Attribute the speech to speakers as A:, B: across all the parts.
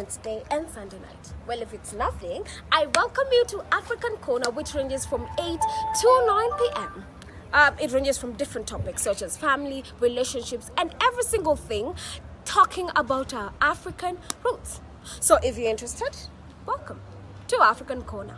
A: Wednesday and Sunday night? Well, if it's nothing, I welcome you to African Kona, which ranges from 8 to 9 p.m. It ranges from different topics such as family, relationships, and every single thing talking about our African roots. So if you're interested, welcome to African Kona.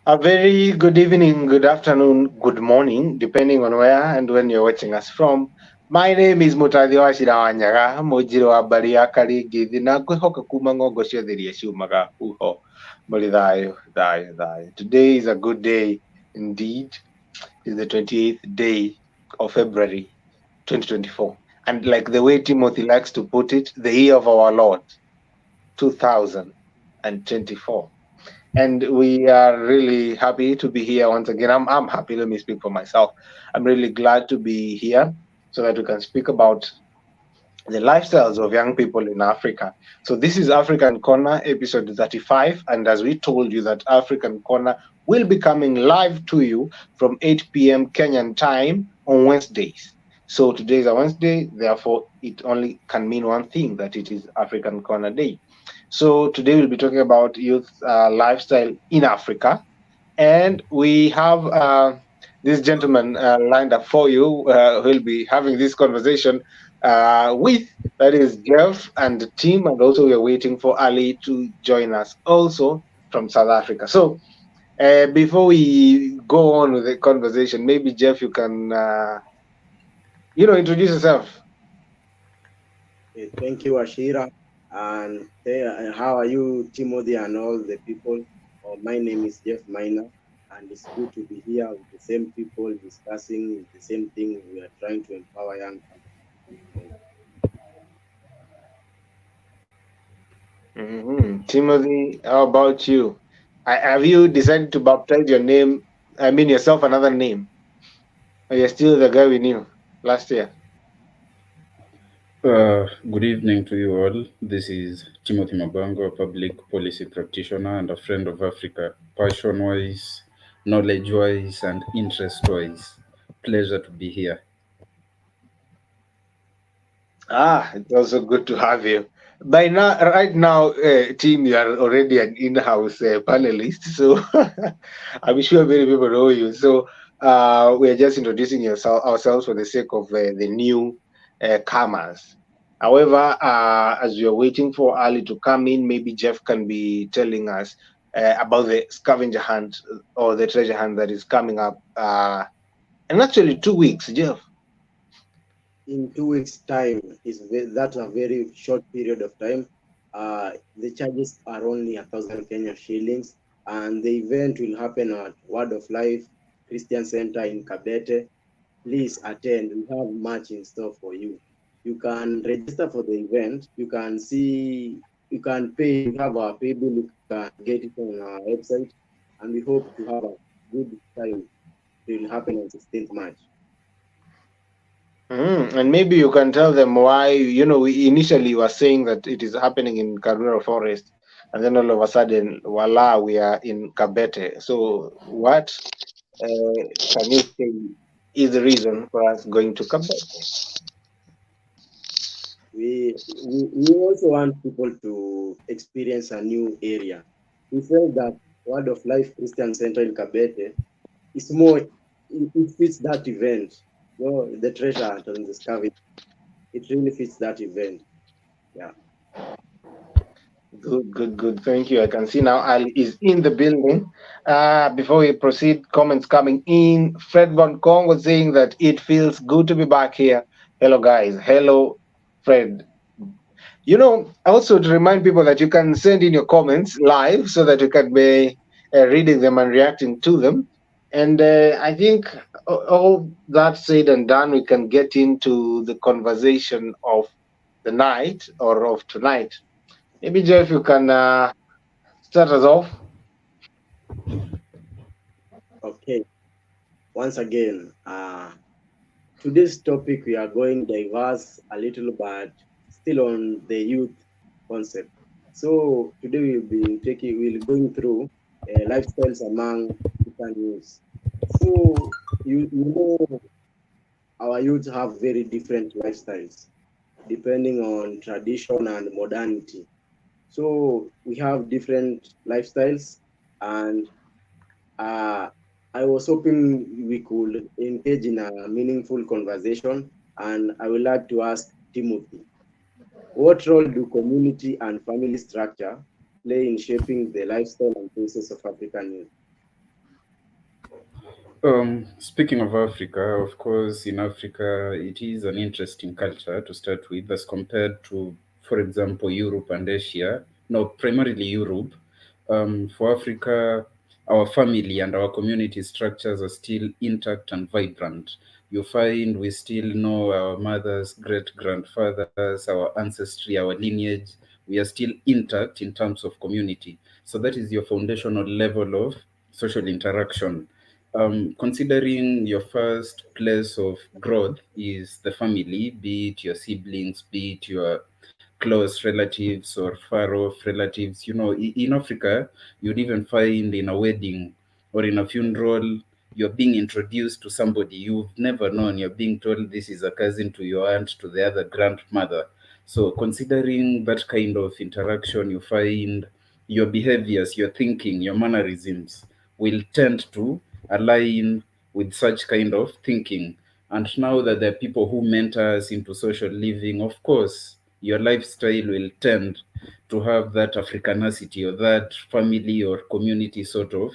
B: A very good evening, good afternoon, good morning, depending on where and when you're watching us from. My name is Mutadhi Washira Wanyaga, Mujiro wa mbari ya Karingithi, na ngwihoka kuma ng'ongo ciothe iria ciumaga uho. Muri thayo, thayo, thayo. Today is a good day indeed. It's the 28th day of February 2024. And like the way Timothy likes to put it, the year of our Lord, 2024. And we are really happy to be here once again. I'm happy. Let me speak for myself. I'm really glad to be here so that we can speak about the lifestyles of young people in Africa. So this is African Corner, episode 35. And as we told you that African Corner will be coming live to you from 8 p.m. Kenyan time on Wednesdays. So today is a Wednesday, therefore it only can mean one thing, that it is African Corner Day. So today we'll be talking about youth lifestyle in Africa, and we have this gentleman lined up for you who will be having this conversation with, that is Jeff and the team, and also we are waiting for Ali to join us also from South Africa. So before we go on with the conversation, maybe Jeff, you can introduce yourself.
C: Thank you, Ashira. And how are you, Timothy, and all the people? My name is Jeff Miner, and it's good to be here with the same people discussing the same thing. We are trying to empower young people.
B: Timothy, how about you? Have you decided to baptize your name? I mean, yourself another name? Or you're still the guy we knew last year?
D: Good evening to you all. This is Timothy Mabango, a public policy practitioner and a friend of Africa, passion-wise, knowledge-wise, and interest-wise. Pleasure to be here.
B: It's also good to have you. Right now, team, you are already an in-house panelist, so I'm sure many people know you. So we are just introducing ourselves for the sake of the new comers. However, as we are waiting for Ali to come in, maybe Jeff can be telling us about the scavenger hunt or the treasure hunt that is coming up in actually 2 weeks, Jeff.
C: In 2 weeks' time, that's a very short period of time. The charges are only 1,000 Kenya shillings, and the event will happen at Word of Life Christian Center in Kabete. Please attend. We have much in store for you. You can register for the event. You can pay. We have our pay bill. You can get it on our website, and we hope to have a good time. It will happen on 16th March.
B: And maybe you can tell them why, we initially were saying that it is happening in Karura Forest, and then all of a sudden, voila, we are in Kabete. So what can you say is the reason for us going to Kabete?
C: We also want people to experience a new area. We felt that Word of Life Christian Center in Kabete is more, it fits that event. The treasure hunt and the scavenger. It really fits that event. Yeah.
B: Good. Thank you. I can see now Ali is in the building. Before we proceed, comments coming in. Fred Von Kong was saying that it feels good to be back here. Hello, guys. Hello, Fred. Also to remind people that you can send in your comments live so that you can be reading them and reacting to them. And I think all that said and done, we can get into the conversation of the night or of tonight. Maybe, Jeff, you can start us off.
C: Okay. Once again, today's topic, we are going diverse a little, but still on the youth concept. So today we'll going through lifestyles among different youths. So you know our youth have very different lifestyles. depending on tradition and modernity. So we have different lifestyles, and I was hoping we could engage in a meaningful conversation. And I would like to ask Timothy, what role do community and family structure play in shaping the lifestyle and choices of African youth?
D: Speaking of Africa, of course, in Africa, it is an interesting culture to start with as compared to, for example, Europe and Asia. No, primarily Europe. For Africa, our family and our community structures are still intact and vibrant. You find we still know our mothers, great grandfathers, our ancestry, our lineage. We are still intact in terms of community. So that is your foundational level of social interaction. Considering your first place of growth is the family, be it your siblings, be it your close relatives or far off relatives. In Africa, you'd even find in a wedding or in a funeral, you're being introduced to somebody you've never known. You're being told this is a cousin to your aunt, to the other grandmother. So, considering that kind of interaction, you find your behaviors, your thinking, your mannerisms will tend to align with such kind of thinking. And now that there are people who mentor us into social living, of course, your lifestyle will tend to have that Africanacity or that family or community sort of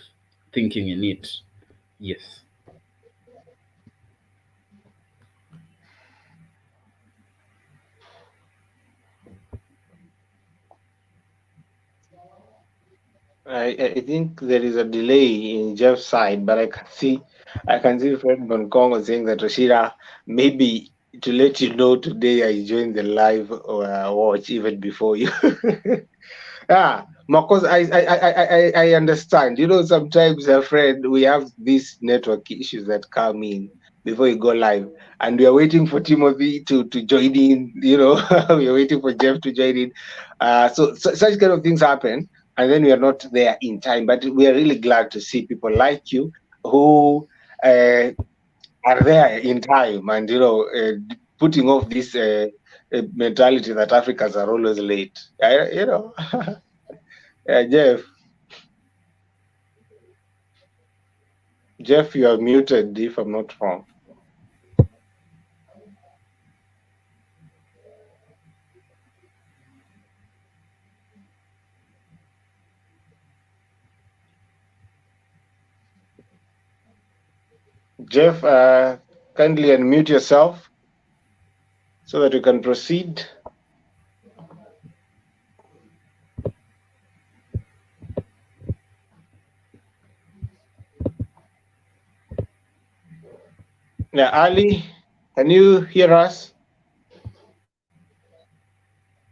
D: thinking in it. Yes.
B: I think there is a delay in Jeff's side, but I can see Fred Bonkongo saying that Rashida, maybe to let you know today I joined the live watch even before you. Yeah, because I understand. Sometimes, friend, we have these network issues that come in before you go live, and we are waiting for Timothy to join in. We are waiting for Jeff to join in. So such kind of things happen, and then we are not there in time. But we are really glad to see people like you who are there in time, and putting off this mentality that Africans are always late. Jeff, you are muted if I'm not wrong. Jeff, kindly unmute yourself so that you can proceed. Now, Ali, can you hear us?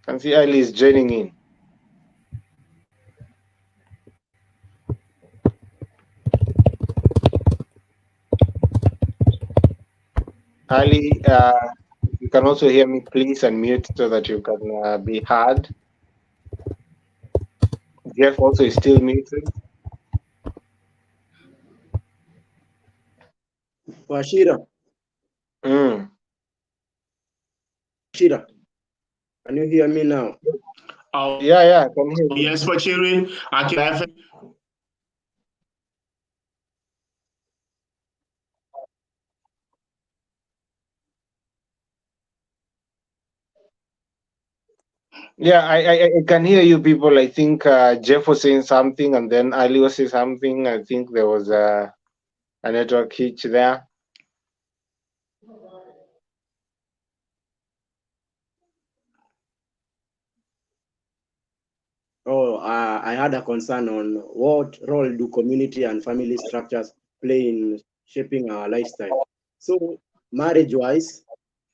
B: I can see Ali is joining in. Ali, you can also hear me, please unmute so that you can be heard. Jeff also is still muted.
C: Washira, Washira, can you hear me now?
B: Yeah, I can hear you.
E: Yes, for cheering.
B: Yeah, I can hear you people. I think Jeff was saying something and then Ali was saying something. I think there was a network hitch there.
C: Oh, I had a concern on what role do community and family structures play in shaping our lifestyle. So, marriage-wise,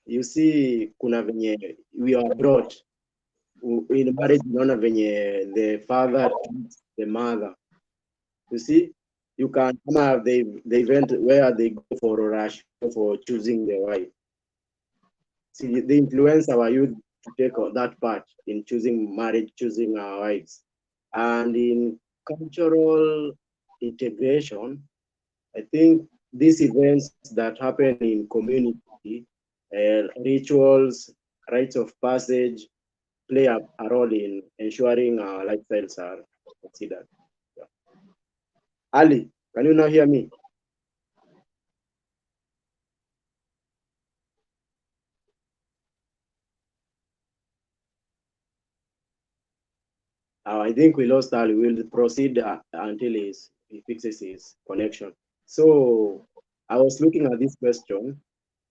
C: you see, kuna venye we are brought in marriage, unaona venye the father treats the mother. You see, you can come have the event where they go for a rush for choosing the wife. See, they influence our youth to take that part in choosing marriage, choosing our wives. And in cultural integration, I think these events that happen in community, rituals rites of passage play a role in ensuring our lifestyles are considered. Yeah. Ali, can you now hear me? I think we lost Ali. We'll proceed until he fixes his connection. So I was looking at this question.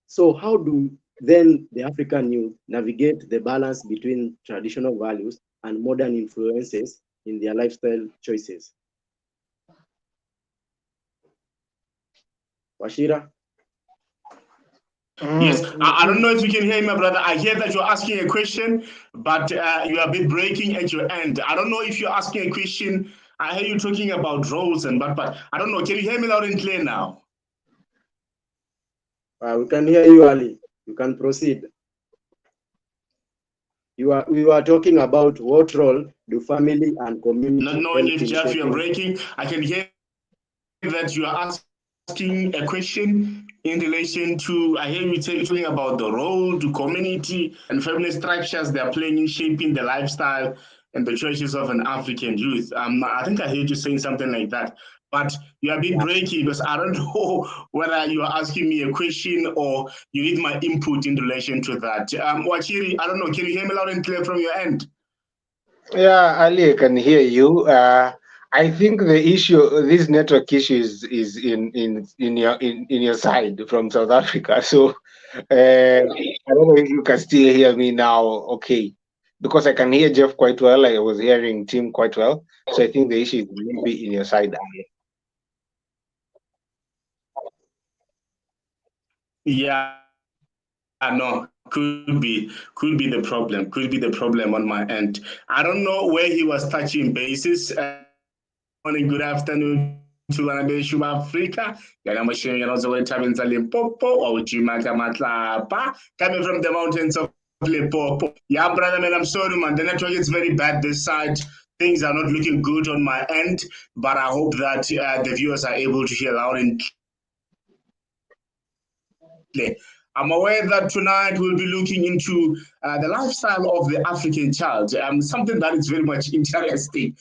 C: So how do then the African youth navigate the balance between traditional values and modern influences in their lifestyle choices? Washira?
E: Yes, I don't know if you can hear me, brother. I hear that you're asking a question, but you're a bit breaking at your end. I don't know if you're asking a question. I hear you talking about roles and but I don't know. Can you hear me loud and clear now?
C: We can hear you, Ali. You can proceed. We were talking about what role do family and community
E: Not knowing
C: help
E: if
C: in
E: Jeff, you're
C: shaping.
E: breaking. I can hear that you are asking a question in relation to, I hear you talking about the role to community and family structures they are playing in shaping the lifestyle and the choices of an African youth. I think I heard you saying something like that. But you're a bit breaky because I don't know whether you are asking me a question or you need my input in relation to that. Wachiri, I don't know. Can you hear me loud and clear from your end?
B: Yeah, Ali, I can hear you. I think the issue, this network issue, is in your side from South Africa. So I don't know if you can still hear me now. Okay, because I can hear Jeff quite well. I was hearing Tim quite well. So I think the issue is maybe in your side, Ali.
E: Yeah, no, could be the problem. Could be the problem on my end. I don't know where he was touching bases. Morning, good afternoon to wanabeshi wa Afrika. Yanamosheni yanazolethabeni Limpopo, Wauchimaka Matlapa, coming from the mountains of Limpopo. Yeah, brother, man, I'm sorry, man. The network is very bad this side. Things are not looking good on my end, but I hope that the viewers are able to hear loud and clear. I'm aware that tonight we'll be looking into the lifestyle of the African child, something that is very much interesting.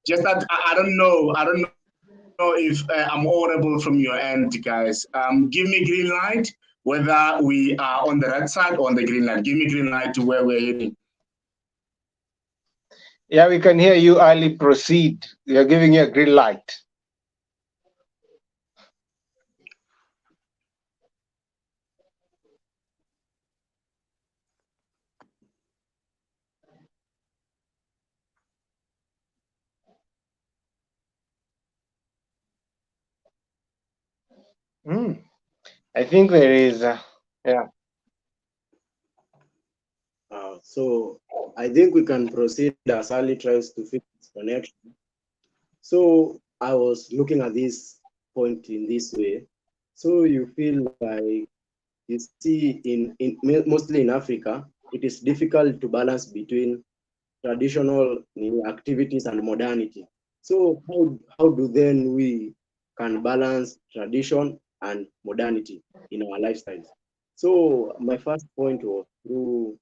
E: Just that I don't know if I'm audible from your end, guys. Give me green light whether we are on the right side or on the green light. Give me green light to where we're heading.
B: Yeah, we can hear you, Ali. Proceed. We are giving you a green light. I think there is, yeah.
C: So I think we can proceed as Ali tries to fix his connection. So I was looking at this point in this way. So you feel like you see mostly in Africa, it is difficult to balance between traditional activities and modernity. So how do then we can balance tradition and modernity in our lifestyles? So my first point was through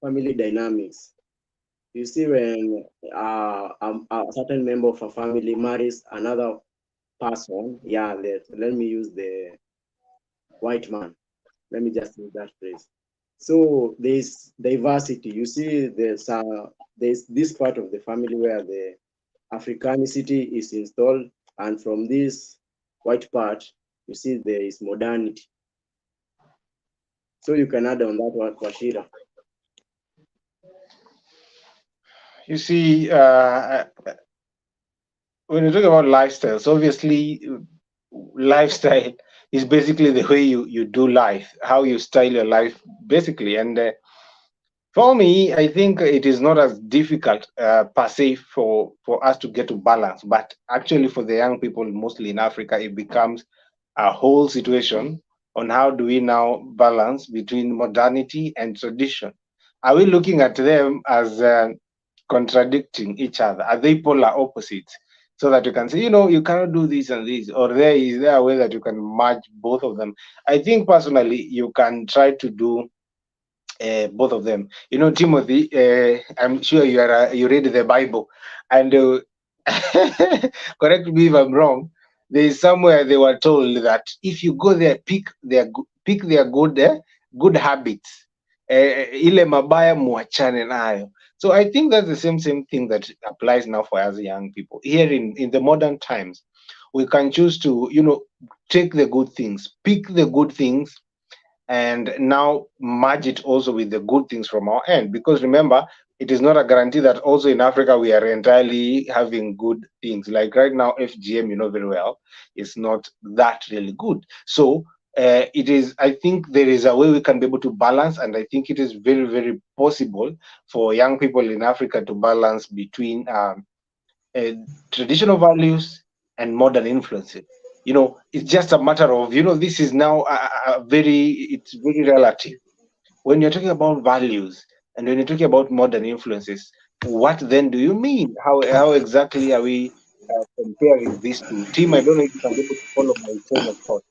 C: family dynamics. You see, when a certain member of a family marries another person, yeah, let me use the white man. Let me just use that phrase. So there's diversity. You see, there's this part of the family where the Africanicity is installed, and from this white part, you see there is modernity. So you can add on that one, Washira.
B: You see, when you talk about lifestyles, obviously, lifestyle is basically the way you do life, how you style your life, basically. And for me, I think it is not as difficult per se for us to get to balance, but actually for the young people, mostly in Africa, it becomes a whole situation on how do we now balance between modernity and tradition. Are we looking at them as contradicting each other? Are they polar opposites? So that you can say, you cannot do this and this, or is there a way that you can merge both of them? I think personally, you can try to do both of them. You know, Timothy, I'm sure you read the Bible, and correct me if I'm wrong. There is somewhere they were told that if you go there, pick their good habits, ile mabaya muachane nayo. So I think that's the same thing that applies now for us young people here in the modern times. We can choose to, take the good things, pick the good things, and now merge it also with the good things from our end, because remember, it is not a guarantee that also in Africa we are entirely having good things. Like right now, FGM, you know very well, is not that really good. So it is, I think there is a way we can be able to balance, and I think it is very possible for young people in Africa to balance between uh, traditional values and modern influences. It's just a matter of, this is now it's very relative. When you're talking about values and when you're talking about modern influences, what then do you mean? How exactly are we comparing these two? Team, I don't know if you can be able to follow my train of thought.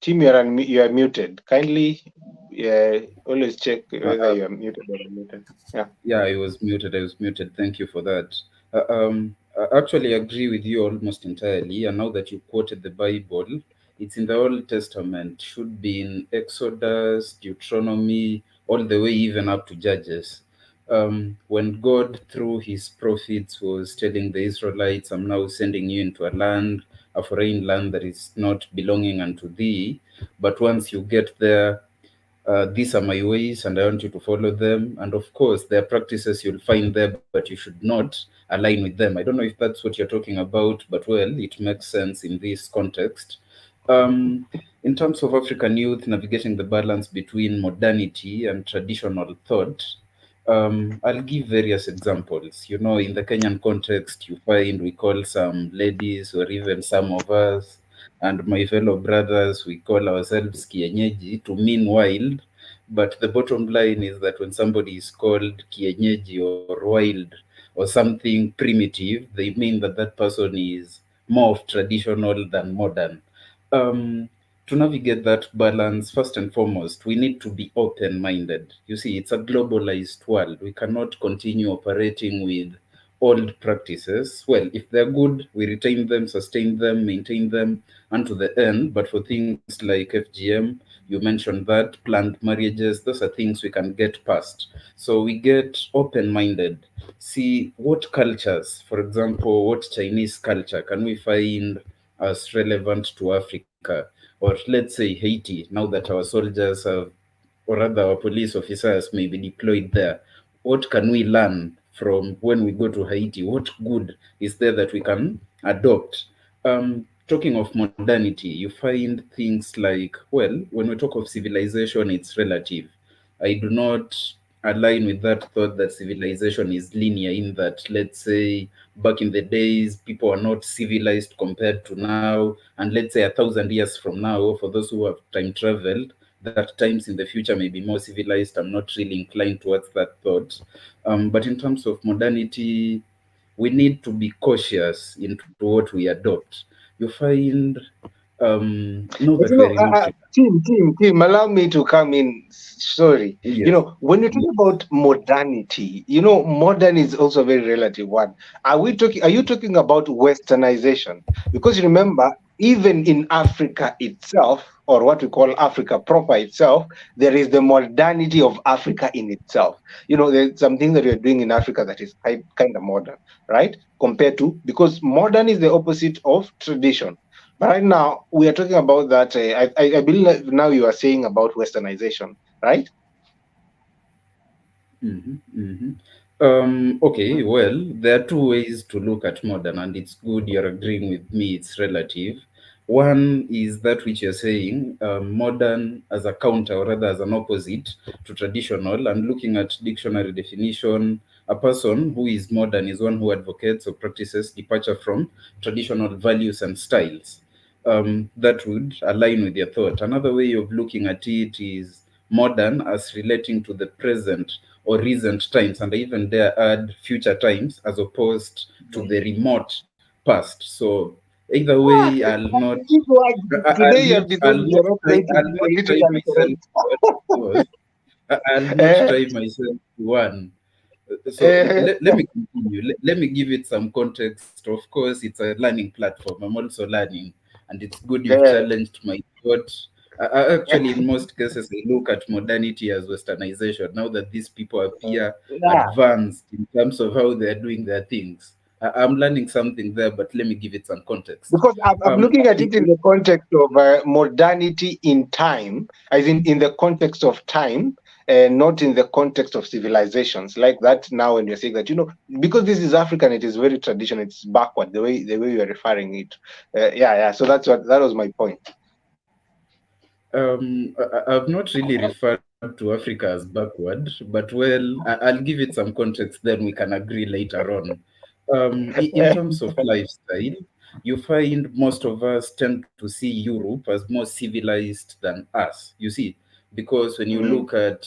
B: Team, you are muted. Kindly always check whether
D: Uh,
B: you are muted or unmuted. Yeah.
D: Yeah, I was muted. I was muted. Thank you for that. I actually agree with you almost entirely. And now that you quoted the Bible, it's in the Old Testament, should be in Exodus, Deuteronomy, all the way even up to Judges. When God, through his prophets, was telling the Israelites, I'm now sending you into a land, a foreign land that is not belonging unto thee. But once you get there, these are my ways and I want you to follow them. And of course, there are practices you'll find there, but you should not align with them. I don't know if that's what you're talking about, but well, it makes sense in this context. Um, in terms of African youth navigating the balance between modernity and traditional thought, I'll give various examples. In the Kenyan context, you find we call some ladies or even some of us and my fellow brothers, we call ourselves kienyeji to mean wild. But the bottom line is that when somebody is called kienyeji or wild or something primitive, they mean that that person is more of traditional than modern. Um, to navigate that balance, first and foremost, we need to be open minded. You see, it's a globalized world. We cannot continue operating with old practices. Well, if they're good, we retain them, sustain them, maintain them unto the end. But for things like FGM, you mentioned that, planned marriages, those are things we can get past. So we get open minded. See what cultures, for example, what Chinese culture can we find as relevant to Africa? Or let's say Haiti, now that our soldiers have, or rather our police officers may be deployed there. What can we learn from when we go to Haiti? What good is there that we can adopt? Talking of modernity, you find things like, well, when we talk of civilization, it's relative. I do not align with that thought that civilization is linear, in that, let's say, back in the days, people are not civilized compared to now. And let's say 1,000 years from now, for those who have time traveled, that times in the future may be more civilized. I'm not really inclined towards that thought. But in terms of modernity, we need to be cautious into what we adopt. You find, now
B: But
D: that we're in Africa,
B: team, allow me to come in. Sorry.
D: yes,
B: When you talk
D: yes.
B: about modernity, modern is also a very relative one. Are you talking about westernization? Because remember, even in Africa itself, or what we call Africa proper itself, there is the modernity of Africa in itself. There's something that we're doing in Africa that is kind of modern, right? Compared to, because modern is the opposite of tradition. But right now, we are talking about that. I believe that now you are saying about westernization, right?
D: Okay, well, there are two ways to look at modern, and it's good you're agreeing with me, it's relative. One is that which you're saying, modern as a counter, or rather as an opposite to traditional, and looking at dictionary definition, a person who is modern is one who advocates or practices departure from traditional values and styles. That would align with your thought. Another way of looking at it is modern as relating to the present or recent times, and I even dare add future times, as opposed to the remote past. So either
B: Ah,
D: way,
B: this one, today you have decided you're not going to
D: I'll
B: be
D: not try
B: politically
D: myself
B: correct.
D: to what it was. I'll not
B: Eh,
D: try myself to one. So
B: eh,
D: let me continue. Let me give it some context. Of course, it's a learning platform. I'm also learning, and it's good you've
B: eh,
D: challenged my thought. Actually, in most cases, I look at modernity as westernization. Now that these people appear
B: yeah.
D: advanced in terms of how they're doing their things, I'm learning something there. But let me give it some context.
B: Because I'm
D: Um,
B: looking at it in the context of modernity in time, as in the context of time, not in the context of civilizations. Like that now, when you're saying that, because this is African, it is very traditional, it's backward, the way you are referring it. Yeah, yeah. So that was my point.
D: I've not really referred to Africa as backward, but well, I'll give it some context, then we can agree later on. In terms of lifestyle, you find most of us tend to see Europe as more civilized than us, you see, because when you
B: Mm,
D: look at,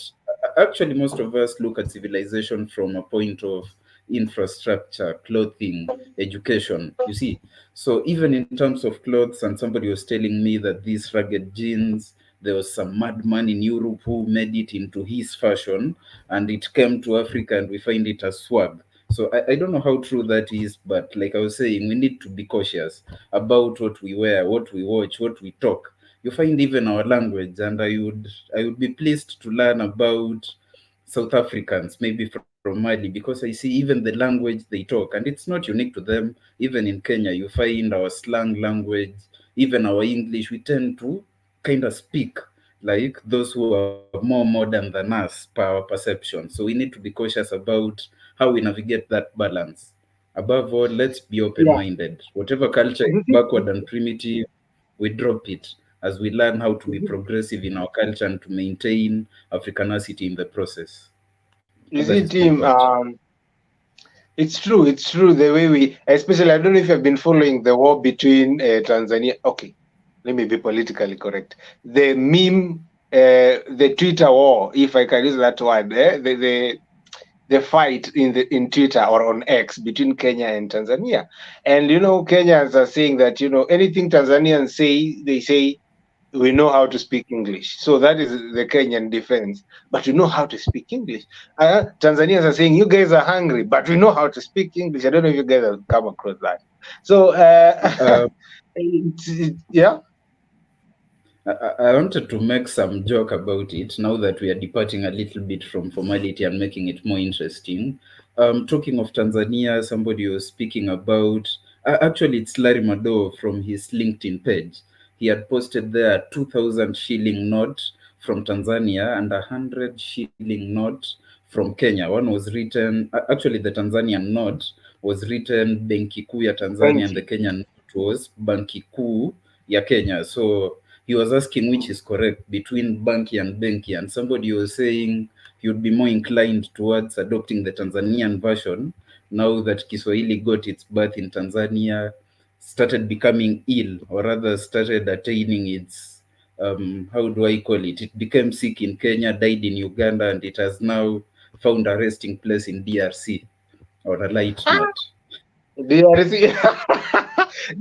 D: actually, most of us look at civilization from a point of infrastructure, clothing, education, you see. So even in terms of clothes, and somebody was telling me that these rugged jeans, there was some madman in Europe who made it into his fashion, and it came to Africa, and we find it as swag. So I don't know how true that is, but like I was saying, we need to be cautious about what we wear, what we watch, what we talk. You find even our language, and I would be pleased to learn about South Africans, maybe from Mali, because I see even the language they talk, and it's not unique to them. Even in Kenya, you find our slang language, even our English, we tend to kind of speak like those who are more modern than us per our perception. So we need to be cautious about how we navigate that balance. Above all, let's be open
B: yeah.
D: minded. Whatever culture is
B: You see,
D: backward and primitive, we drop it as we learn how to be progressive in our culture and to maintain Africanity in the process.
B: you
D: That
B: see,
D: is my
B: team.
D: thought.
B: It's true. It's true. The way especially, I don't know if you've been following the war between Tanzania. Okay, let me be politically correct. The Twitter war, if I can use that word, the fight in Twitter or on X between Kenya and Tanzania. And Kenyans are saying that anything Tanzanians say, they say we know how to speak English. So that is the Kenyan defense. But we know how to speak English. Tanzanians are saying you guys are hungry, but we know how to speak English. I don't know if you guys have come across that. So
D: Uh,
B: yeah.
D: I wanted to make some joke about it now that we are departing a little bit from formality and making it more interesting. Talking of Tanzania, somebody was speaking about, actually, it's Larry Madowo from his LinkedIn page. He had posted there a 2,000 shilling note from Tanzania and a 100 shilling note from Kenya. One was written, actually, the Tanzanian note was written Benki Kuu ya Tanzania,
B: Thank
D: and the
B: you.
D: Kenyan note was Banki Kuu ya Kenya. So he was asking which is correct between Banki and Benki, and somebody was saying he would be more inclined towards adopting the Tanzanian version now that Kiswahili got its birth in Tanzania, started becoming ill, or rather started attaining its, how do I call it? It became sick in Kenya, died in Uganda, and it has now found a resting place in DRC, or a light note.
B: DRC,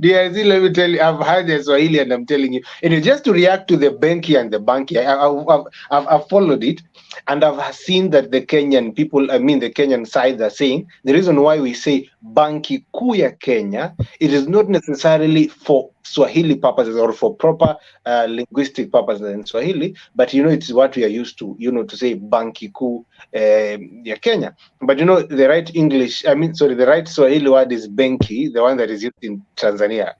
B: DRC, let me tell you, I've heard the Swahili and I'm telling you. Anyway, just to react to the Benki and the Banki, I've followed it and I've seen that the Kenyan people, I mean, the Kenyan sides are saying the reason why we say Banki Kuu ya Kenya, it is not necessarily for Swahili purposes or for proper linguistic purposes in Swahili, but it's what we are used to, to say Banki Kuu ya Kenya. But the right the right Swahili word is Benki, the one that is used in Tanzania.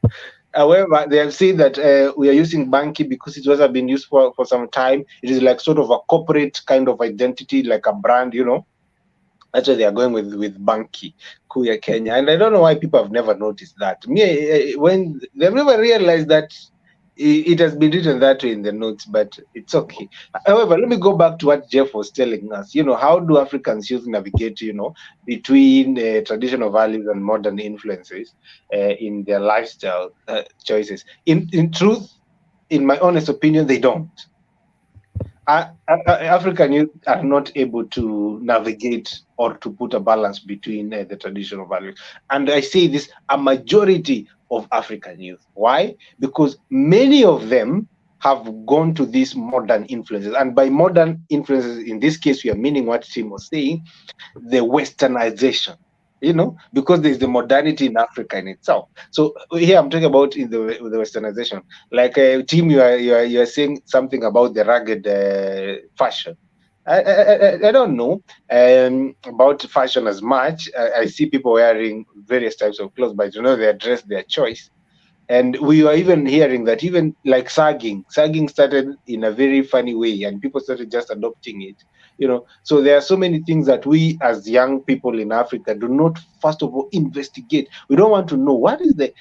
B: However, they have said that we are using Banki because it has been used for some time. It is like sort of a corporate kind of identity, like a brand. That's why they are going with Banki, Kuya Kenya. And I don't know why people have never noticed that. When they've never realized that it has been written that way in the notes, but it's okay. However, let me go back to what Jeff was telling us. How do Africans use navigate, between traditional values and modern influences in their lifestyle choices? In truth, in my honest opinion, they don't. African youth are not able to navigate or to put a balance between the traditional values. And I say this, a majority of African youth. Why? Because many of them have gone to these modern influences. And by modern influences, in this case, we are meaning what Tim was saying, the westernization, because there's the modernity in Africa in itself. So here I'm talking about in the westernization. Like Tim, you are saying something about the rugged fashion. I don't know about fashion as much. I see people wearing various types of clothes, but they dress their choice. And we were even hearing that even like sagging started in a very funny way, and people started just adopting it. So there are so many things that we as young people in Africa do not first of all investigate. We don't want to know what is the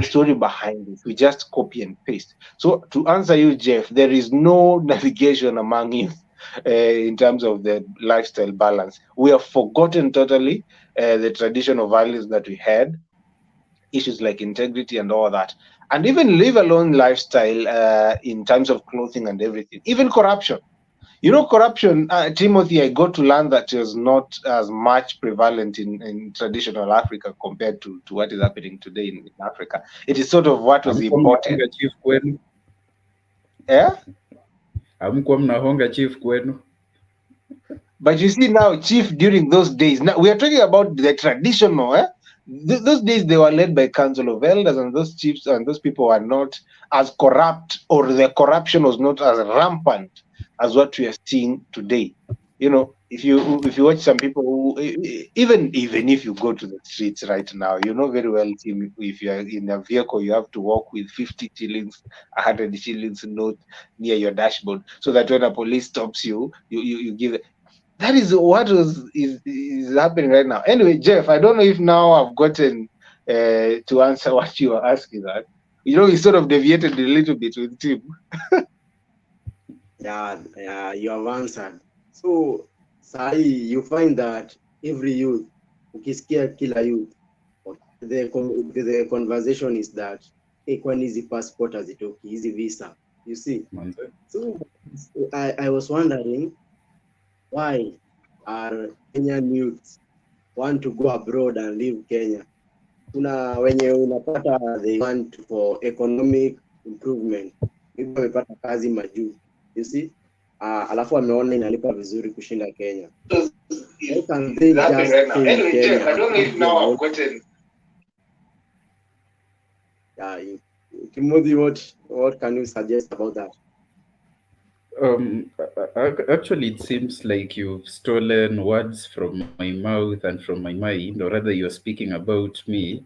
B: story behind it. We just copy and paste. So to answer you, Jeff, there is no navigation among youth in terms of the lifestyle balance. We have forgotten totally the traditional values that we had, issues like integrity and all that, and even leave alone lifestyle in terms of clothing and everything, even corruption. Corruption, Timothy, I got to learn that it was not as much prevalent in traditional Africa compared to what is happening today in Africa. It is sort of what was
D: Hamkuwa
B: important.
D: mnahonga chief kwenu?
B: Yeah.
D: Hamkuwa mnahonga chief kwenu?
B: But you see now, chief during those days, now we are talking about the traditional, those days they were led by council of elders, and those chiefs and those people were not as corrupt, or the corruption was not as rampant as what we are seeing today. If you watch some people who, even if you go to the streets right now, you know very well, Tim, if you are in a vehicle, you have to walk with 50 shillings, 100 shillings note near your dashboard, so that when a police stops you, you give. That is what is happening right now. Anyway, Jeff, I don't know if now I've gotten to answer what you were asking. That we sort of deviated a little bit with Tim.
C: Yeah, you have answered. So, Sai, you find that every youth, ukisikia kila youth, the conversation is that, kwani hizi passport hazitoki, hizi visa, you see.
D: Manze.
C: So, I was wondering, why are Kenyan youths want to go abroad and live Kenya? Kuna wenye unapata they want for economic improvement, maybe wamepata kazi majuu, you see, alafu wameona inalipa vizuri kushinda Kenya. Why can they just
B: Right now.
C: stay in
B: Anyway,
C: Kenya?
B: Jeff, I don't know if now I've gotten.
C: Yeah, Timothy, what can you suggest about that?
D: Actually, it seems like you've stolen words from my mouth and from my mind, or rather, you're speaking about me.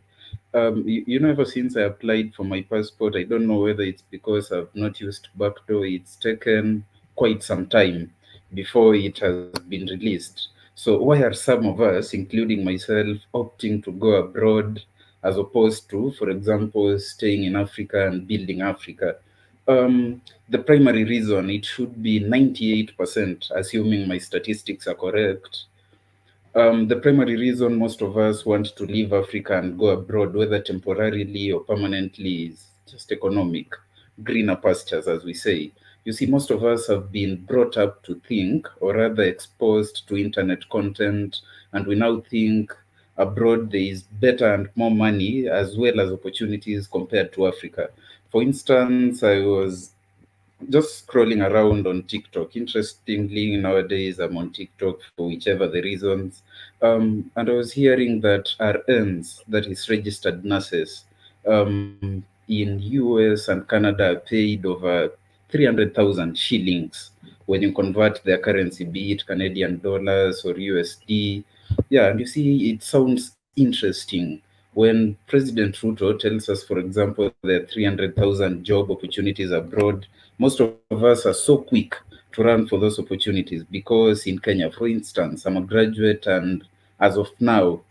D: Ever since I applied for my passport, I don't know whether it's because I've not used backdoor. It's taken quite some time before it has been released. So why are some of us, including myself, opting to go abroad as opposed to, for example, staying in Africa and building Africa? The primary reason, it should be 98%, assuming my statistics are correct. The primary reason most of us want to leave Africa and go abroad, whether temporarily or permanently, is just economic, greener pastures, as we say. You see, most of us have been brought up to think, or rather exposed to internet content, and we now think abroad there is better and more money as well as opportunities compared to Africa. For instance, I was just scrolling around on TikTok. Interestingly, nowadays I'm on TikTok for whichever the reasons. And I was hearing that RNs, that is registered nurses, in US and Canada are paid over 300,000 shillings when you convert their currency, be it Canadian dollars or USD. Yeah, and you see, it sounds interesting when President Ruto tells us, for example, there are 300,000 job opportunities abroad. Most of us are so quick to run for those opportunities because in Kenya, for instance, I'm a graduate, and as of now,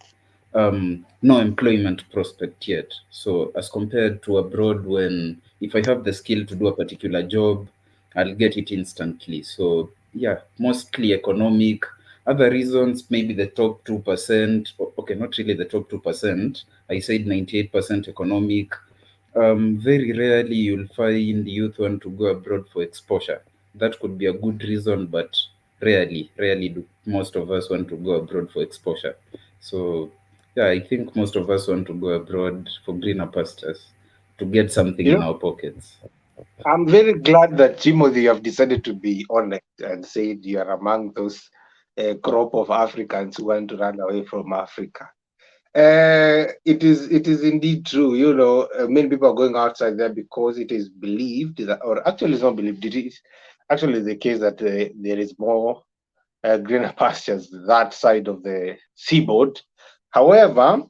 D: no employment prospect yet. So as compared to abroad, when if I have the skill to do a particular job, I'll get it instantly. So yeah, mostly economic. Other reasons, maybe the top 2%. Okay, not really the top 2%. I said 98% economic. Very rarely you'll find youth want to go abroad for exposure. that could be a good reason, but rarely do most of us want to go abroad for exposure. So yeah, I think most of us want to go abroad for greener pastures, to get something
B: You
D: in
B: know,
D: our pockets.
B: I'm very glad that Timothy have decided to be honest and said you are among those crop of Africans who want to run away from Africa. It is indeed true. Many people are going outside there because it is believed that, or actually, it's not believed. It is actually the case that there is more greener pastures that side of the seaboard. However,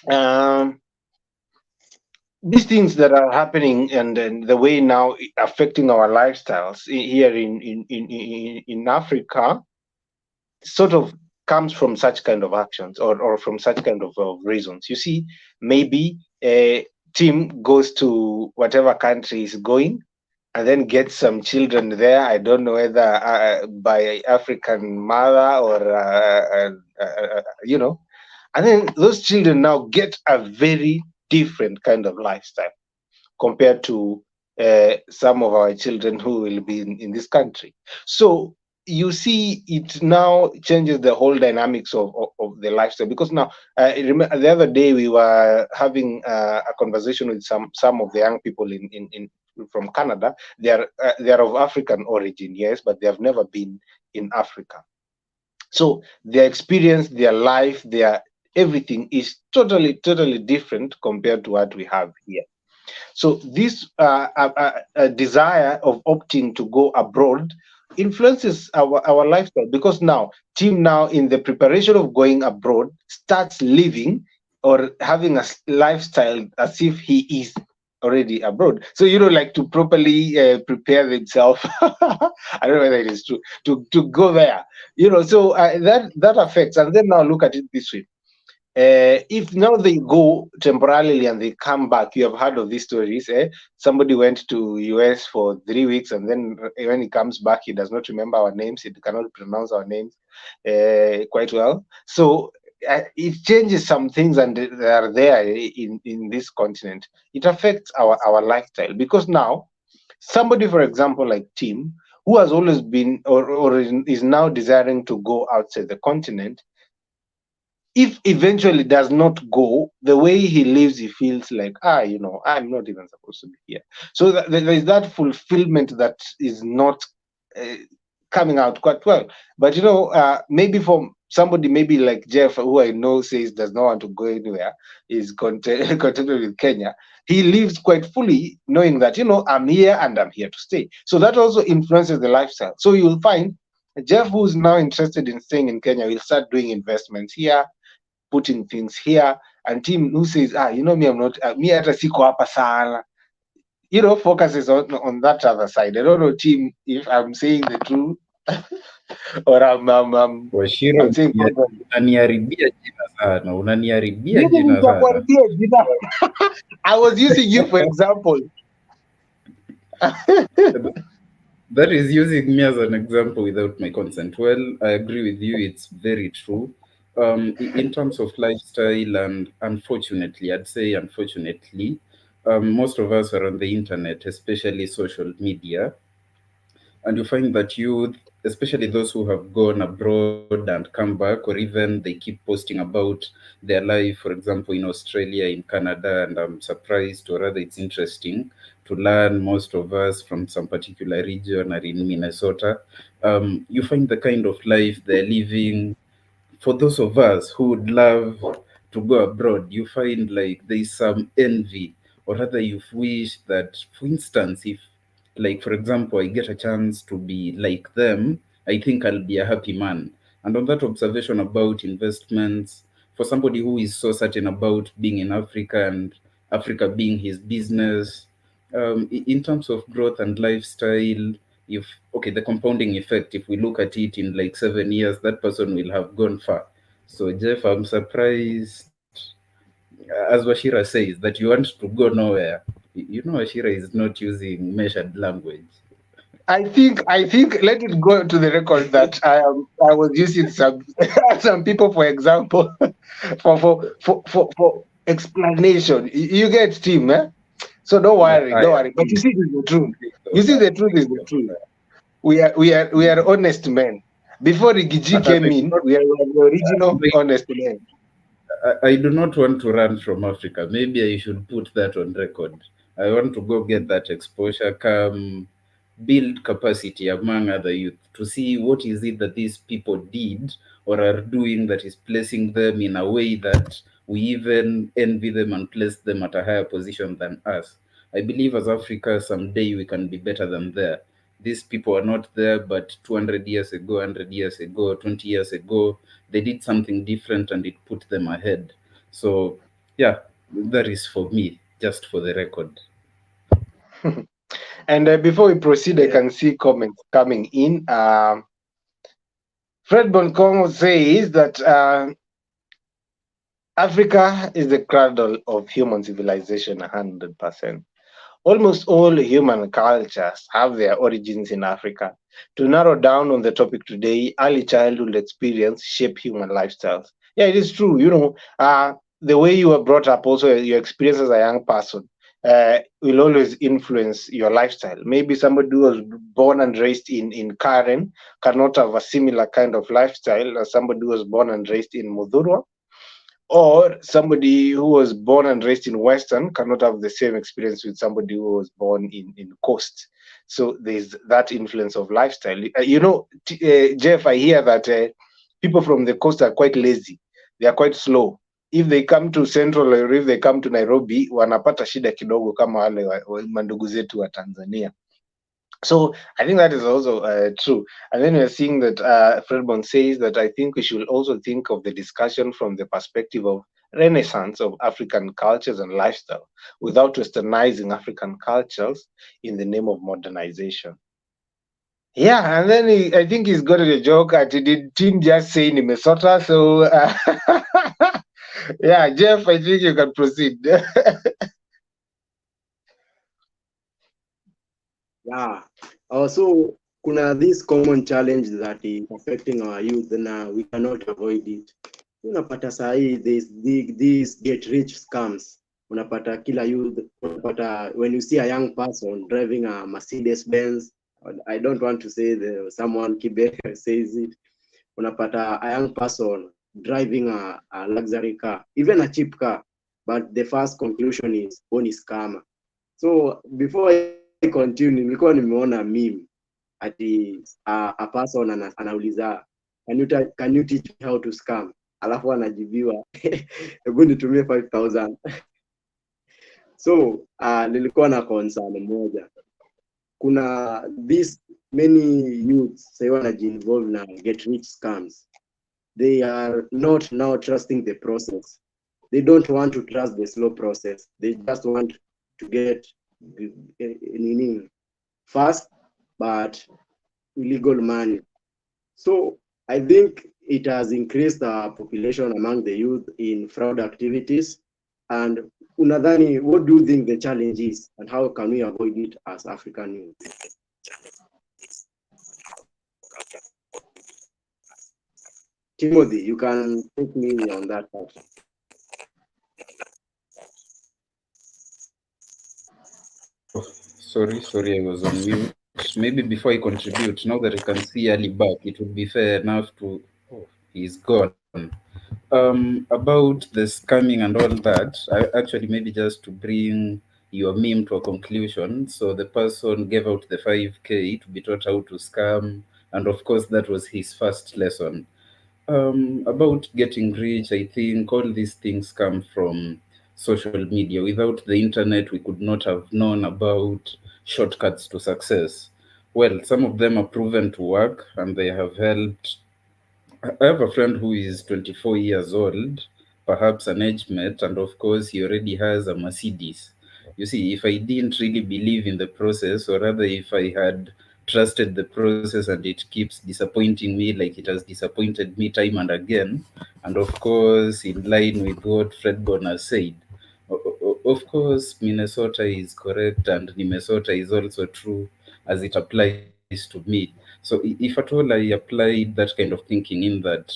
B: um, these things that are happening and the way now affecting our lifestyles here in Africa sort of comes from such kind of actions or from such kind of reasons. You see, maybe a team goes to whatever country is going and then gets some children there. I don't know whether by African mother or and then those children now get a very different kind of lifestyle compared to some of our children who will be in this country. So you see, it now changes the whole dynamics of the lifestyle. Because now, the other day we were having a conversation with some of the young people in from Canada. They are of African origin, yes, but they have never been in Africa. So their experience, their life, their everything is totally different compared to what we have here. So this desire of opting to go abroad influences our lifestyle, because now Tim now in the preparation of going abroad starts living or having a lifestyle as if he is already abroad. So like to properly prepare themselves. I don't know whether it is true to go there. So that affects. And then now look at it this way. If now they go temporarily and they come back, you have heard of these stories. Somebody went to US for 3 weeks, and then when he comes back, he does not remember our names. He cannot pronounce our names quite well. So it changes some things, and they are there in this continent. It affects our lifestyle, because now somebody, for example, like Tim, who has always been or is now desiring to go outside the continent, if eventually does not go the way he lives, he feels like, I'm not even supposed to be here. So there is that fulfillment that is not uh, coming out quite well. But maybe for somebody maybe like Jeff, who I know says does not want to go anywhere, is contented with Kenya. He lives quite fully knowing that I'm here and I'm here to stay. So that also influences the lifestyle. So you'll find Jeff, who's now interested in staying in Kenya, will start doing investments here, putting things here. And Tim who says, me, I'm not, me hata siko hapa sana, focuses on that other side. I don't know, Tim, if I'm saying the truth or
D: Washiro,
B: I'm saying properly.
D: unaniharibia jina sana, unaniharibia
B: Mimi
D: jina sana.
B: nitakwambia jina. I was using you for example.
D: That is using me as an example without my consent. Well, I agree with you. It's very true. In terms of lifestyle, and unfortunately, I'd say unfortunately, most of us are on the internet, especially social media, and you find that youth, especially those who have gone abroad and come back, or even they keep posting about their life, for example, in Australia, in Canada, and I'm surprised, or rather, it's interesting to learn, most of us from some particular region are in Minnesota. You find the kind of life they're living. For those of us who would love to go abroad, you find like there's some envy, or rather, you wish that, for instance, if, like, for example, I get a chance to be like them, I think I'll be a happy man. And on that observation about investments, for somebody who is so certain about being in Africa and Africa being his business, in terms of growth and lifestyle, if okay, the compounding effect, if we look at it in like 7 years, that person will have gone far. So Jeff, I'm surprised, as Washira says, that you want to go nowhere. Washira is not using measured language.
B: I think let it go to the record that I was using some some people for example for explanation. You get Tim, eh? So don't
D: I,
B: worry,
D: I
B: don't worry. But you
D: agree.
B: see, this is the truth.
D: I think so.
B: You see,
D: I
B: the truth
D: think
B: is the truth.
D: so.
B: we are honest men. Before Rigiji
D: I
B: came
D: do
B: in,
D: not,
B: we are the original honest men.
D: I do not want to run from Africa. Maybe I should put that on record. I want to go get that exposure, come build capacity among other youth to see what is it that these people did or are doing that is placing them in a way that we even envy them and place them at a higher position than us. I believe as Africa, someday we can be better than there. These people are not there, but 200 years ago, 100 years ago, 20 years ago, they did something different and it put them ahead. So, yeah, that is for me, just for the record.
B: And before we proceed, I
C: Yeah,
B: can see comments coming in. Fred Bonkong says that Africa is the cradle of human civilization, 100%. Almost all human cultures have their origins in Africa. To narrow down on the topic today, early childhood experience shape human lifestyles. Yeah, it is true. The way you were brought up, also your experience as a young person, will always influence your lifestyle. Maybe somebody who was born and raised in Karen cannot have a similar kind of lifestyle as somebody who was born and raised in Mudurwa, or somebody who was born and raised in Western cannot have the same experience with somebody who was born in Coast. So there's that influence of lifestyle. Jeff, I hear that people from the coast are quite lazy. They are quite slow. If they come to Central or if they come to Nairobi, wanapata shida kidogo kama wale mandugu zetu wa Tanzania. So I think that is also true. And then we're seeing that Fredbon says that I think we should also think of the discussion from the perspective of renaissance of African cultures and lifestyle without westernizing African cultures in the name of modernization. Yeah, and then I think he's got a joke at did Tim just say Minnesota? So yeah, Jeff, I think you can proceed.
C: yeah. Also, kuna this common challenge that is affecting our youth, na we cannot avoid it. Unapata sahi these get rich scams. Unapata kila youth, unapata when you see a young person driving a Mercedes Benz, I don't want to say someone Kibe says it. Unapata a young person driving a luxury car, even a cheap car, but the first conclusion is one is scammer. So before I continue, nilikuwa nimeona meme ati a person anauliza can you teach me how to scam, alafu anajibiwa hebu nitumie 5000. So nilikuwa na concern moja, kuna this many youths say wanajiinvolve na get rich scams. They are not now trusting the process. They don't want to trust the slow process. They just want to get fast but illegal money. So I think it has increased the population among the youth in fraud activities. And unadhani, what do you think the challenge is, and how can we avoid it as African youth? Timothy, you can take me on that part.
D: Sorry, I was on mute. Maybe before I contribute, now that I can see Ali back, it would be fair enough to. Oh, he's gone. About the scamming and all that, I actually maybe just to bring your meme to a conclusion. So the person gave out the 5K to be taught how to scam, and of course that was his first lesson. About getting rich, I think all these things come from social media. Without the internet, we could not have known about shortcuts to success. Well, some of them are proven to work and they have helped. I have a friend who is 24 years old, perhaps an age mate, and of course, he already has a Mercedes. You see, if I didn't really believe in the process, or rather, if I had trusted the process and it keeps disappointing me like it has disappointed me time and again, and of course, in line with what Fred Bonner said, of course, Minnesota is correct and Minnesota is also true as it applies to me. So if at all I applied that kind of thinking in that,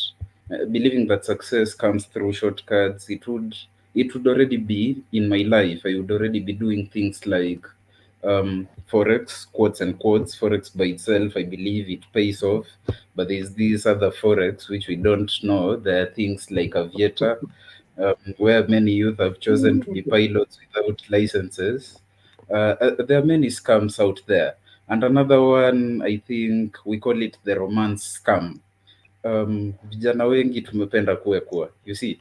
D: believing that success comes through shortcuts, it would already be in my life. I would already be doing things like forex, quotes and quotes. Forex by itself, I believe it pays off, but there's these other forex which we don't know. There are things like aviator, where many youth have chosen to be pilots without licenses. There are many scams out there. And another one, I think we call it the romance scam. Vijana wengi tumependa kuwa, you see,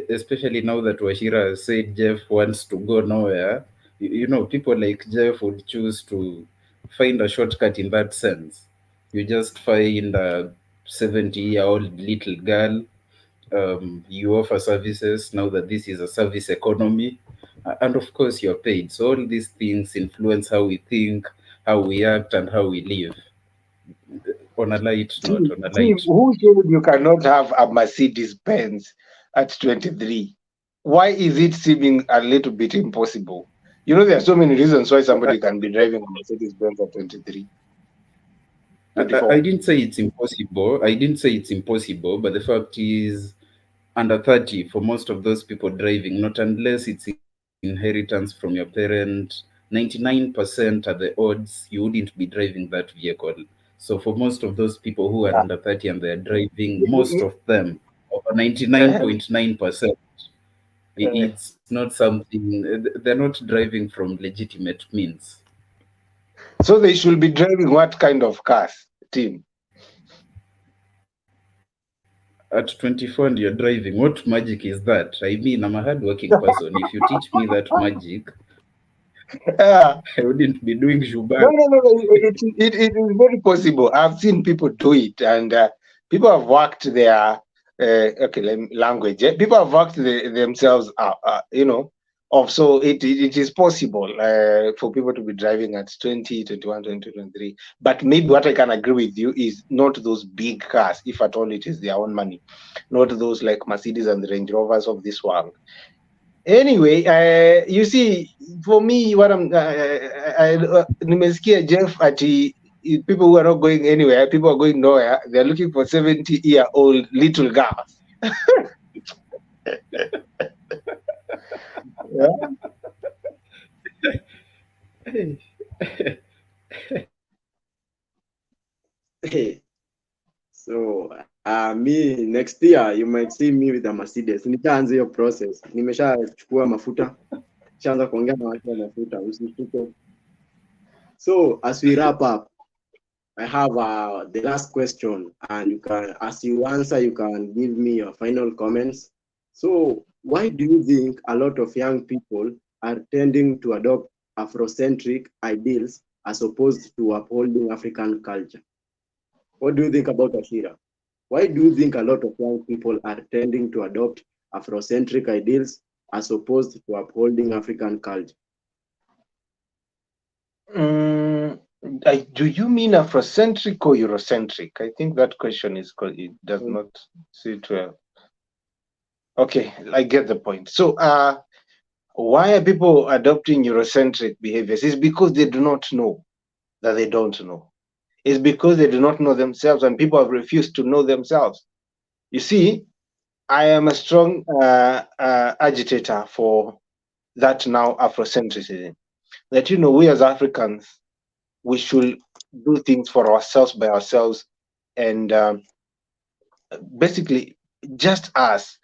D: especially now that Washira has said Jeff wants to go nowhere. You know, people like Jeff would choose to find a shortcut in that sense. You just find a 70-year-old little girl, you offer services now that this is a service economy, and of course you're paid. So all these things influence how we think, how we act, and how we live. On a
B: Tim,
D: light
B: who said you cannot have a Mercedes Benz at 23? Why is it seeming a little bit impossible? You know, there are so many reasons why somebody can be driving a Mercedes Benz at 23,
D: I
B: 24.
D: didn't say it's impossible. I didn't say it's impossible, but the fact is, under 30, for most of those people driving, not unless it's inheritance from your parent, 99% are the odds you wouldn't be driving that vehicle. So for most of those people who are
B: Yeah.
D: under 30 and they're driving,
B: You-
D: most
B: you-
D: of them, over
B: you-
D: 99.9%,
B: uh,
D: it's not something, they're not driving from legitimate means.
B: so they should be driving what kind of cars, Tim?
D: At 24 and you're driving, what magic is that? I mean, I'm a hardworking person. If you teach me that magic,
B: Yeah.
D: I wouldn't be doing
B: No,
D: Shubang.
B: no, no, no. It is very possible. I've seen people do it, and people have worked their language. People have worked themselves, you know, off. So it is possible for people to be driving at 20, 21, 22, 23. But maybe what I can agree with you is not those big cars, if at all it is their own money, not those like Mercedes and the Range Rovers of this world. Anyway, you see, for me, what nimesikia Jeff ati people who are not going anywhere, people are going nowhere. They're looking for 70-year-old little girls. Yeah.
C: So me next year you might see me with a Mercedes. Nishaanza hiyo process. Nimeshachukua mafuta. Nishaanza kuongea na watu wa mafuta. Usishtuke. So as we wrap up, I have the last question, and you can, as you answer, you can give me your final comments. So why do you think a lot of young people are tending to adopt Afrocentric ideals as opposed to upholding African culture? What do you think about Ashira? Why do you think a lot of young people are tending to adopt Afrocentric ideals as opposed to upholding African culture?
B: Do you mean Afrocentric or Eurocentric? I think that question is it does not sit well. Okay, I get the point. So, why are people adopting Eurocentric behaviors? It's because they do not know that they don't know. It's because they do not know themselves, and people have refused to know themselves. You see, I am a strong agitator for that now Afrocentrism. That we as Africans, we should do things for ourselves by ourselves, and basically just us.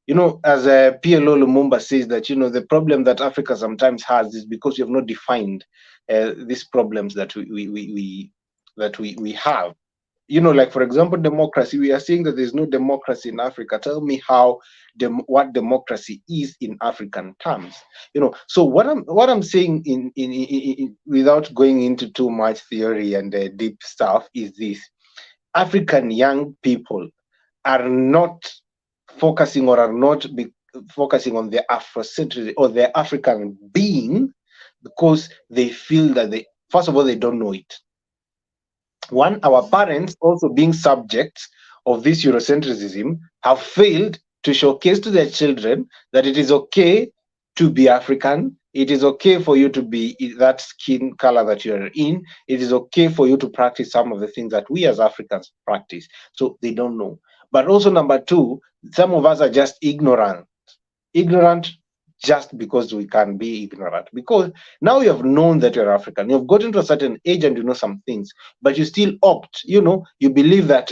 B: As PLO Lumumba says that the problem that Africa sometimes has is because we have not defined these problems that we have. Like for example, democracy. We are saying that there's no democracy in Africa. Tell me how what democracy is in African terms. So what I'm saying in without going into too much theory and deep stuff is this: African young people are not focusing or are not focusing on the Afrocentric or the African being because they feel that first of all, they don't know it. One, our parents, also being subjects of this Eurocentrism, have failed to showcase to their children that it is okay to be African. It is okay for you to be that skin color that you're in. It is okay for you to practice some of the things that we as Africans practice. So they don't know. But also, number two, some of us are just ignorant just because we can be ignorant. Because now you have known that you're African, you've gotten to a certain age and you know some things, but you still opt, you believe that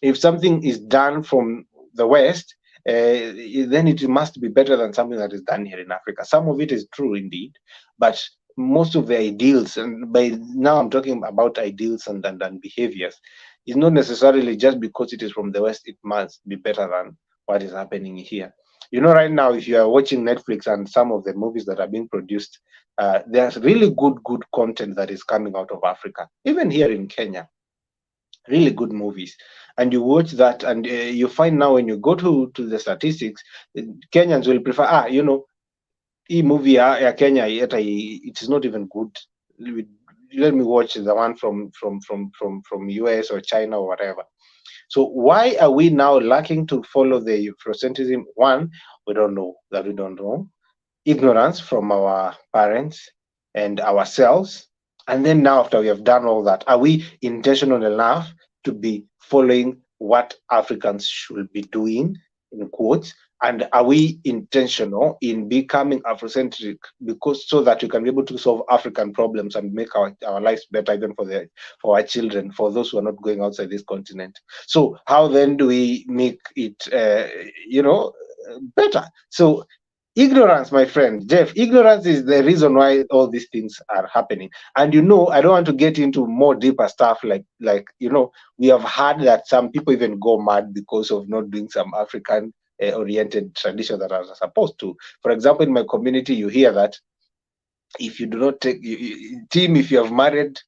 B: if something is done from the West, then it must be better than something that is done here in Africa. Some of it is true indeed, but most of the ideals, and by now I'm talking about ideals and behaviors, is not necessarily just because it is from the West, it must be better than what is happening here. Right now, if you are watching Netflix and some of the movies that are being produced, there's really good content that is coming out of Africa, even here in Kenya. Really good movies, and you watch that, and you find now when you go to the statistics, Kenyans will prefer hii movie ya Kenya it is not even good. Let me watch the one from US or China or whatever. So why are we now lacking to follow the Eurocentrism? One, we don't know that we don't know. Ignorance from our parents and ourselves. And then now, after we have done all that, are we intentional enough to be following what Africans should be doing, in quotes? And are we intentional in becoming Afrocentric because so that we can be able to solve African problems and make our lives better, even for our children, for those who are not going outside this continent? So how then do we make it, better? So ignorance, my friend Jeff, ignorance is the reason why all these things are happening. And I don't want to get into more deeper stuff, like we have heard that some people even go mad because of not doing some African oriented traditions that are supposed to. For example, in my community, you hear that if you do not take team, if you have married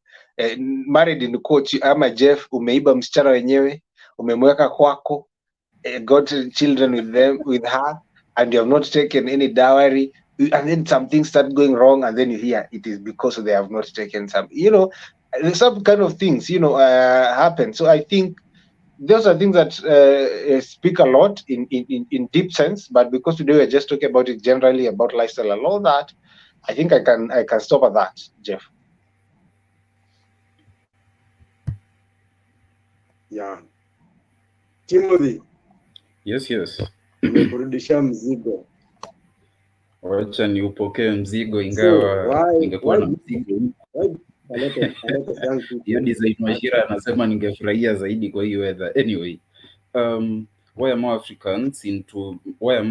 B: in coach, ama Jeff, umeiba msichana wenyewe, umemweka kwako, got children with her, and you have not taken any dowry, and then some things start going wrong, and then you hear it is because they have not taken some kind of things happen. So I think those are things that speak a lot in deep sense, but because today we're just talking about it generally, about lifestyle and all that, I think I can stop at that, Jeff.
C: Yeah. Timothy,
D: Yes.
C: nimekurudishia mzigo.
D: Wacha niupokee mzigo, ingawa ningekuwa na mzigo. Hiyo design Wachira anasema ningefurahia zaidi kwa hii weather. Anyway, why are more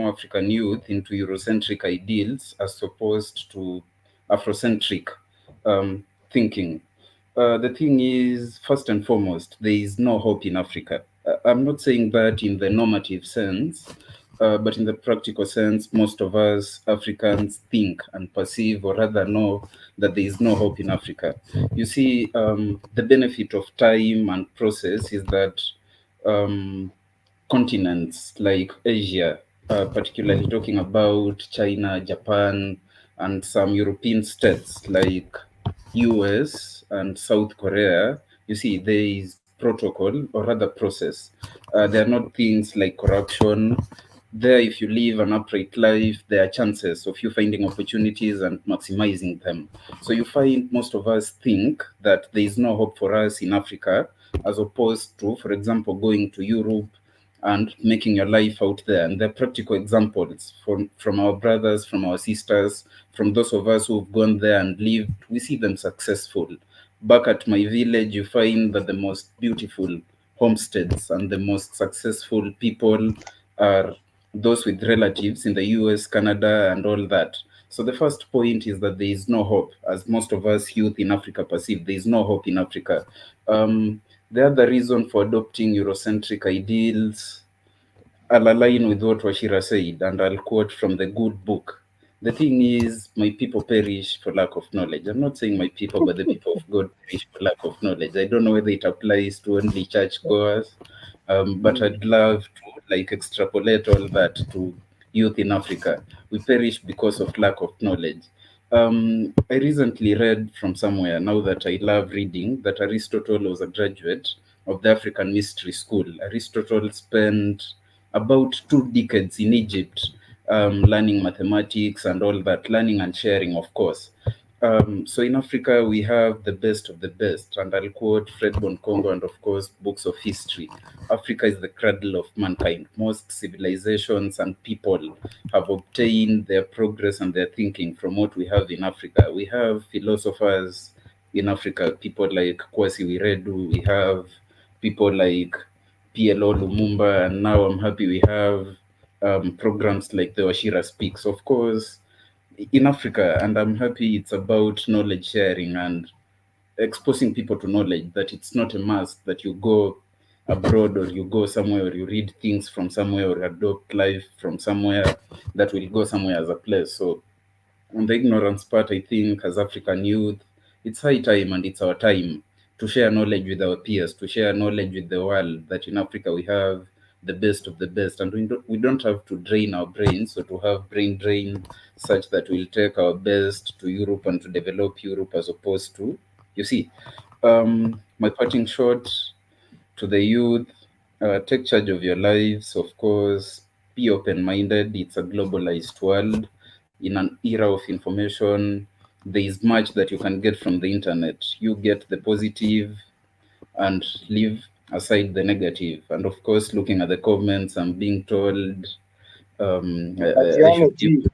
D: African youth into Eurocentric ideals as opposed to Afrocentric thinking? The thing is, first and foremost, there is no hope in Africa. I'm not saying that in the normative sense, but in the practical sense, most of us Africans think and perceive, or rather know, that there is no hope in Africa. You see, the benefit of time and process is that continents like Asia, particularly talking about China, Japan, and some European states like US and South Korea, you see, there is protocol, or rather process. There are not things like corruption. There, if you live an upright life, there are chances of you finding opportunities and maximizing them. So you find most of us think that there is no hope for us in Africa, as opposed to, for example, going to Europe and making your life out there. And there are practical examples from our brothers, from our sisters, from those of us who've gone there and lived. We see them successful. Back at my village, you find that the most beautiful homesteads and the most successful people are those with relatives in the US, Canada, and all that. So the first point is that there is no hope, as most of us youth in Africa perceive. There is no hope in Africa. The other reason for adopting Eurocentric ideals, I'll align with what Wachira said, and I'll quote from the good book. The thing is, my people perish for lack of knowledge. I'm not saying my people, but the people of God perish for lack of knowledge. I don't know whether it applies to only churchgoers, but I'd love to extrapolate all that to youth in Africa. We perish because of lack of knowledge. I recently read from somewhere, now that I love reading, that Aristotle was a graduate of the African Mystery School. Aristotle spent about 2 decades in Egypt, learning mathematics and all that, learning and sharing, of course. So in Africa, we have the best of the best, and I'll quote Fred Congo and, of course, books of history. Africa is the cradle of mankind. Most civilizations and people have obtained their progress and their thinking from what we have in Africa. We have philosophers in Africa, people like Kwasi Wiredu. We have people like PLO Lumumba, and now I'm happy we have programs like the Washira Speaks. Of course, in Africa, and I'm happy it's about knowledge sharing and exposing people to knowledge, that it's not a must that you go abroad or you go somewhere or you read things from somewhere or adopt life from somewhere that will go somewhere as a place. So on the ignorance part, I think as African youth, it's high time and it's our time to share knowledge with our peers, to share knowledge with the world, that in Africa we have the best of the best, and we don't have to drain our brains or to have brain drain such that we'll take our best to Europe and to develop Europe, as opposed to, you see, my parting shot to the youth: take charge of your lives, of course, be open minded. It's a globalized world. In an era of information, there is much that you can get from the internet. You get the positive and leave aside the negative. And of course, looking at the comments, I'm being told I
B: Patiano
D: should give
B: T.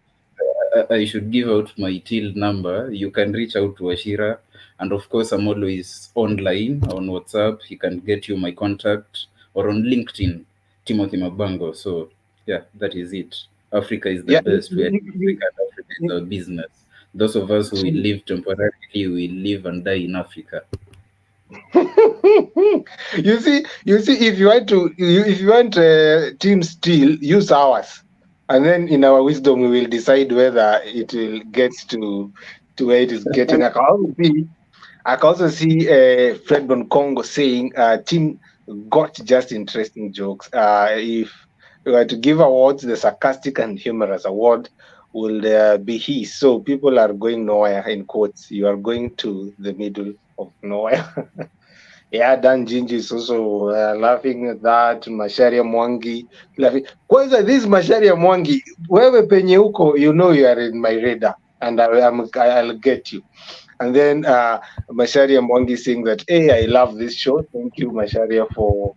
D: I should give out my till number. You can reach out to Ashira. And of course, I'm always online on WhatsApp. He can get you my contact, or on LinkedIn, Timothy Mabango. So, yeah, that is it. Africa is the
B: Yeah,
D: best. We are in Africa, and Africa is our business. Those of us who will live temporarily will live and die in Africa.
B: you see, if you want if you want team steel, use ours, and then in our wisdom we will decide whether it will get to where it is getting. I can also see Fred Congo saying, "Team got just interesting jokes." If we were to give awards, the sarcastic and humorous award will be his. So people are going nowhere. In quotes, you are going to the middle of nowhere. Yeah, Dan Jinji is also laughing at that. Masharia Mwangi laughing. Kwanza, this Masharia Mwangi, wewe penye huko, you know you are in my radar, and I'll get you. And then Masharia Mwangi saying that, hey, I love this show. Thank you, Masharia, for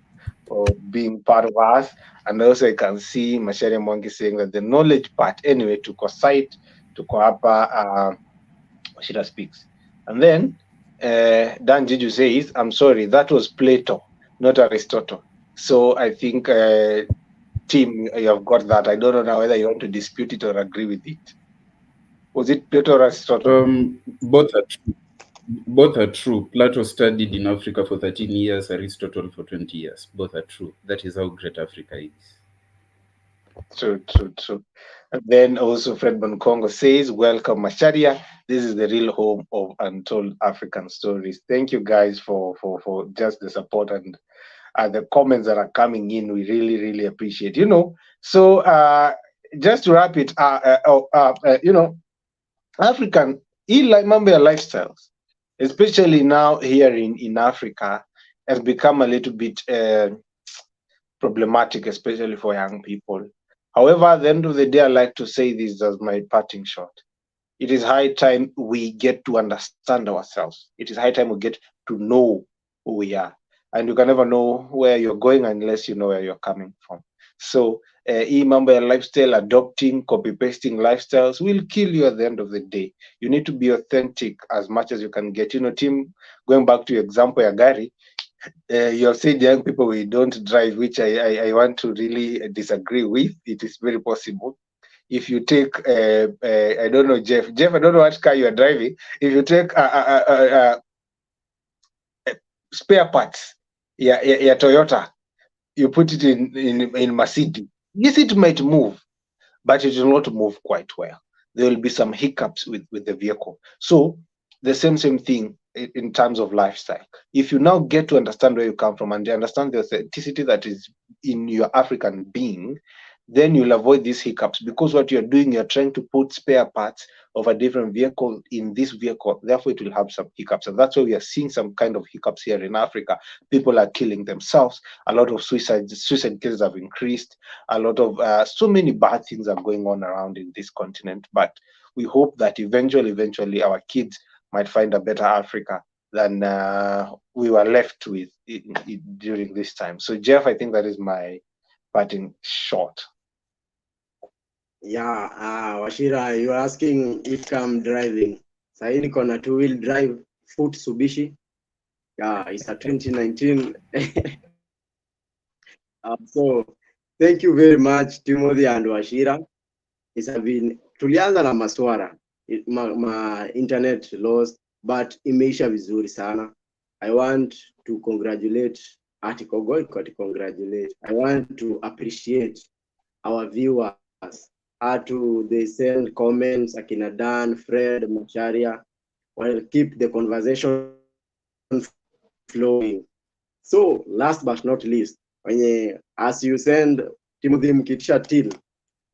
B: being part of us. And also I can see Masharia Mwangi saying that the knowledge part, anyway, to site, to hapa Shira speaks. And then Dan Jiju says, I'm sorry, that was Plato, not Aristotle. So I think, Tim, you have got that. I don't know now whether you want to dispute it or agree with it. Was it Plato or Aristotle?
D: Both are true. Both are true. Plato studied in Africa for 13 years, Aristotle for 20 years. Both are true. That is how great Africa is.
B: True, true, true. And then also Fred Congo says, welcome Masharia. This is the real home of untold African stories. Thank you guys for just the support and the comments that are coming in. We really, really appreciate. So just to wrap it African mambo ya lifestyles, especially now here in Africa, has become a little bit problematic, especially for young people. However, at the end of the day, I like to say this as my parting shot. It is high time we get to understand ourselves. It is high time we get to know who we are. And you can never know where you're going unless you know where you're coming from. So, mambo ya lifestyle, adopting, copy pasting lifestyles will kill you at the end of the day. You need to be authentic as much as you can get. Tim, going back to your example, ya gari, you have said young people we don't drive, which I want to really disagree with. It is very possible. If you take, I don't know, Jeff, I don't know what car you are driving. If you take spare parts, yeah, Toyota, you put it in Mercedes, yes, it might move, but it will not move quite well. There will be some hiccups with the vehicle. So the same thing in terms of lifestyle. If you now get to understand where you come from and you understand the authenticity that is in your African being, then you'll avoid these hiccups, because what you're doing, you're trying to put spare parts of a different vehicle in this vehicle. Therefore, it will have some hiccups. And that's why we are seeing some kind of hiccups here in Africa. People are killing themselves. A lot of suicide cases have increased. A lot of so many bad things are going on around in this continent. But we hope that eventually our kids might find a better Africa than we were left with during this time. So Jeff, I think that is my parting shot.
C: Yeah, Washira, you're asking if I'm driving. Sahi niko na two-wheel drive Ford Mitsubishi. Yeah, it's a 2019. So thank you very much Timothy and Washira. It's been tulianza na maswara ma internet lost, but imeisha vizuri sana. I want to congratulate article congratulate. I want to appreciate our viewers. They send comments, akina Dan, Fred, Macharia, will keep the conversation flowing. So last but not least, as you send Timothy mkitisha till,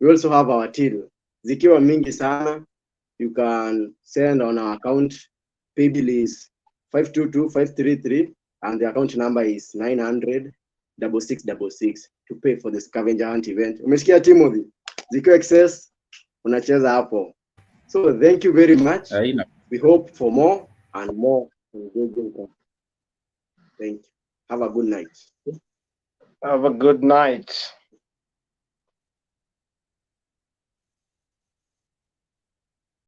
C: we also have our till. Zikiwa mingi sana, you can send on our account. Paybill is 522533 and the account number is 900-6666 to pay for the scavenger hunt event. Umesikia Timothy? Zikiwa excess, unacheza hapo. So thank you very much. We hope for more and more engagement. Thank you. Have a good night.
B: Have a good night.